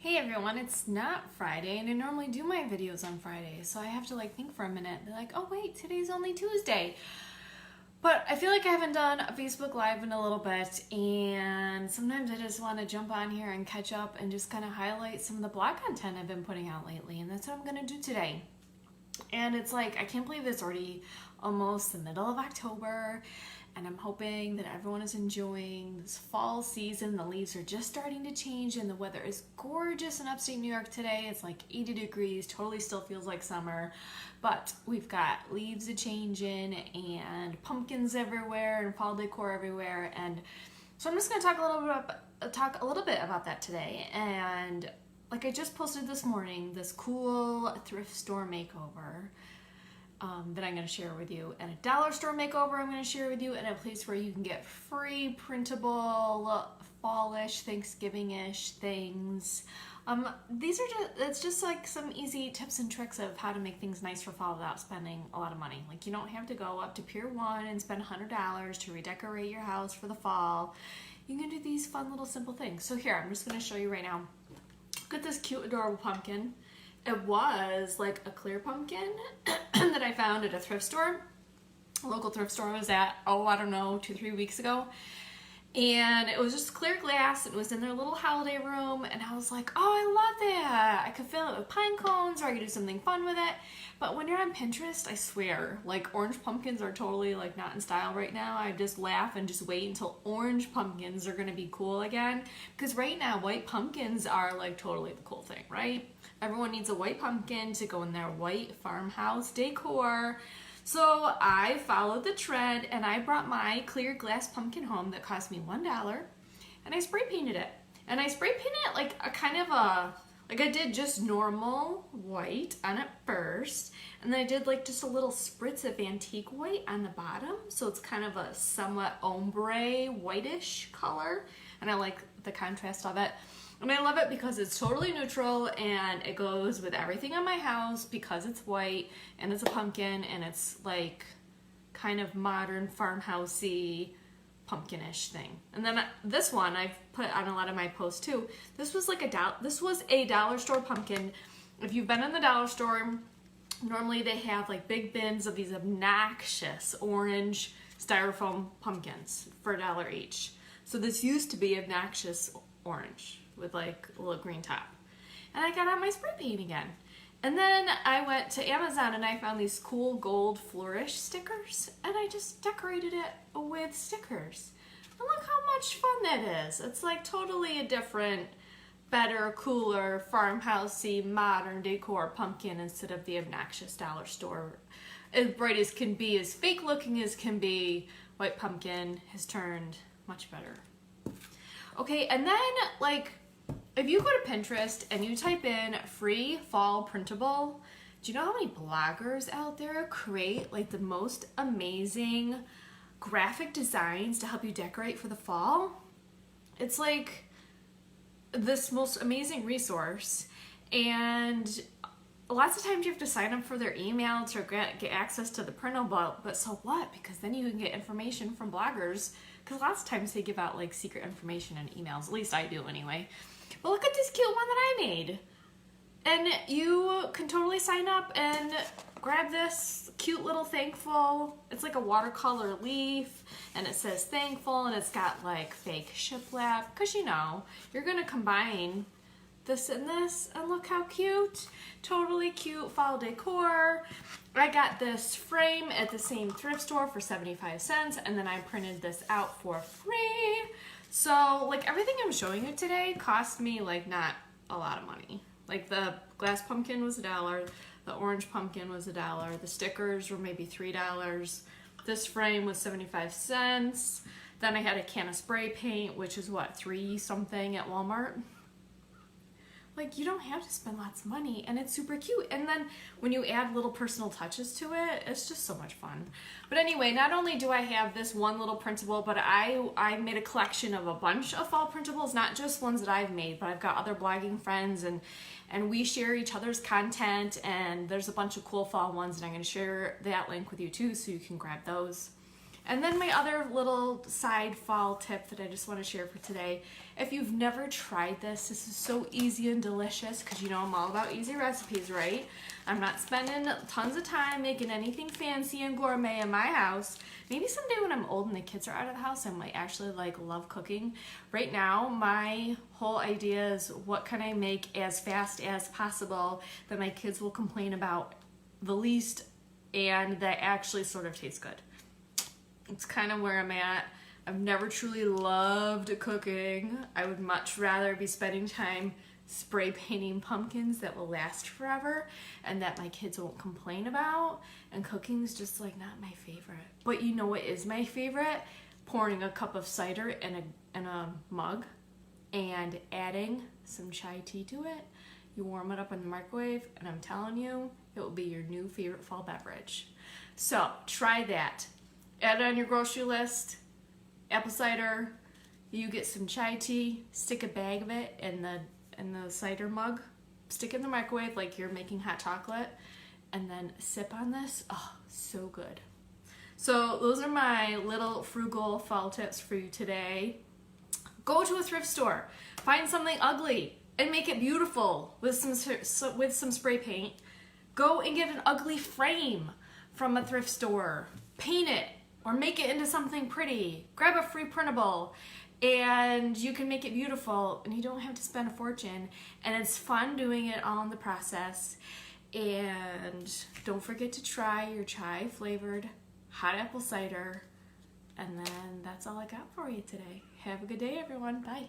Hey everyone, it's not Friday, and I normally do my videos on Friday, so I have to think for a minute. They're like, oh wait, today's only Tuesday. But I feel like I haven't done a Facebook Live in a little bit, and sometimes I just want to jump on here and catch up and just kind of highlight some of the blog content I've been putting out lately, and that's what I'm going to do today. And it's I can't believe it's already almost the middle of October, and I'm hoping that everyone is enjoying this fall season. The leaves are just starting to change, and the weather is gorgeous in upstate New York today. It's 80 degrees, totally still feels like summer, but we've got leaves a-changing and pumpkins everywhere and fall decor everywhere. And so I'm just going to talk a little bit about that today. And I just posted this morning, this cool thrift store makeover that I'm going to share with you, and a dollar store makeover I'm going to share with you, and a place where you can get free printable fallish, Thanksgiving-ish things. It's just some easy tips and tricks of how to make things nice for fall without spending a lot of money. You don't have to go up to Pier 1 and spend $100 to redecorate your house for the fall. You can do these fun little simple things. So here, I'm just going to show you right now. Look at this cute, adorable pumpkin. It was a clear pumpkin that I found at a thrift store. A local thrift store I was at, I don't know, 2-3 weeks ago. And it was just clear glass. It was in their little holiday room. And I was like, oh, I love that. I could fill it with pine cones, or I could do something fun with it. But when you're on Pinterest, I swear, orange pumpkins are totally not in style right now. I just laugh and just wait until orange pumpkins are going to be cool again. Because right now, white pumpkins are totally the cool thing, right? Everyone needs a white pumpkin to go in their white farmhouse decor. So I followed the trend, and I brought my clear glass pumpkin home that cost me $1, and I spray painted it. And I spray painted it I did just normal white on it first, and then I did just a little spritz of antique white on the bottom, so it's kind of a somewhat ombre whitish color, and I like the contrast of it. And I love it because it's totally neutral, and it goes with everything in my house because it's white and it's a pumpkin, and it's kind of modern farmhousey pumpkinish thing. And then this one I've put on a lot of my posts too. This was a dollar store pumpkin. If you've been in the dollar store, normally they have big bins of these obnoxious orange styrofoam pumpkins for $1 each. So this used to be obnoxious orange with a little green top. And I got out my spray paint again. And then I went to Amazon and I found these cool gold flourish stickers, and I just decorated it with stickers. And look how much fun that is. It's totally a different, better, cooler, farmhousey, modern decor pumpkin instead of the obnoxious dollar store. As bright as can be, as fake looking as can be, white pumpkin has turned much better. Okay, and then if you go to Pinterest and you type in free fall printable, do you know how many bloggers out there create the most amazing graphic designs to help you decorate for the fall? It's this most amazing resource, and lots of times you have to sign up for their email to get access to the printable, but so what? Because then you can get information from bloggers, because lots of times they give out secret information in emails. At least I do anyway. But look at this cute one that I made. And you can totally sign up and grab this cute little thankful. It's a watercolor leaf, and it says thankful, and it's got fake shiplap, because you're gonna combine this and this, and look how cute. Totally cute fall decor. I got this frame at the same thrift store for 75 cents, and then I printed this out for free. So everything I'm showing you today cost me not a lot of money. The glass pumpkin was $1, the orange pumpkin was $1, the stickers were maybe $3, this frame was 75 cents, then I had a can of spray paint, which is what, $3 something at Walmart. You don't have to spend lots of money, and it's super cute. And then when you add little personal touches to it, it's just so much fun. But anyway, not only do I have this one little printable, but I made a collection of a bunch of fall printables, not just ones that I've made, but I've got other blogging friends, and we share each other's content, and there's a bunch of cool fall ones, and I'm going to share that link with you too, so you can grab those. And then my other little side fall tip that I just want to share for today, if you've never tried this is so easy and delicious, because you know I'm all about easy recipes, right? I'm not spending tons of time making anything fancy and gourmet in my house. Maybe someday when I'm old and the kids are out of the house, I might actually like love cooking. Right now, my whole idea is what can I make as fast as possible that my kids will complain about the least and that actually sort of tastes good. It's kind of where I'm at. I've never truly loved cooking. I would much rather be spending time spray painting pumpkins that will last forever and that my kids won't complain about. And cooking's just like not my favorite. But you know what is my favorite? Pouring a cup of cider in a mug and adding some chai tea to it. You warm it up in the microwave and I'm telling you, it will be your new favorite fall beverage. So try that. Add it on your grocery list. Apple cider. You get some chai tea. Stick a bag of it in the cider mug. Stick it in the microwave like you're making hot chocolate. And then sip on this. Oh, so good. So those are my little frugal fall tips for you today. Go to a thrift store. Find something ugly and make it beautiful with some spray paint. Go and get an ugly frame from a thrift store. Paint it or make it into something pretty. Grab a free printable and you can make it beautiful and you don't have to spend a fortune. And it's fun doing it all in the process. And don't forget to try your chai flavored hot apple cider. And then that's all I got for you today. Have a good day, everyone. Bye.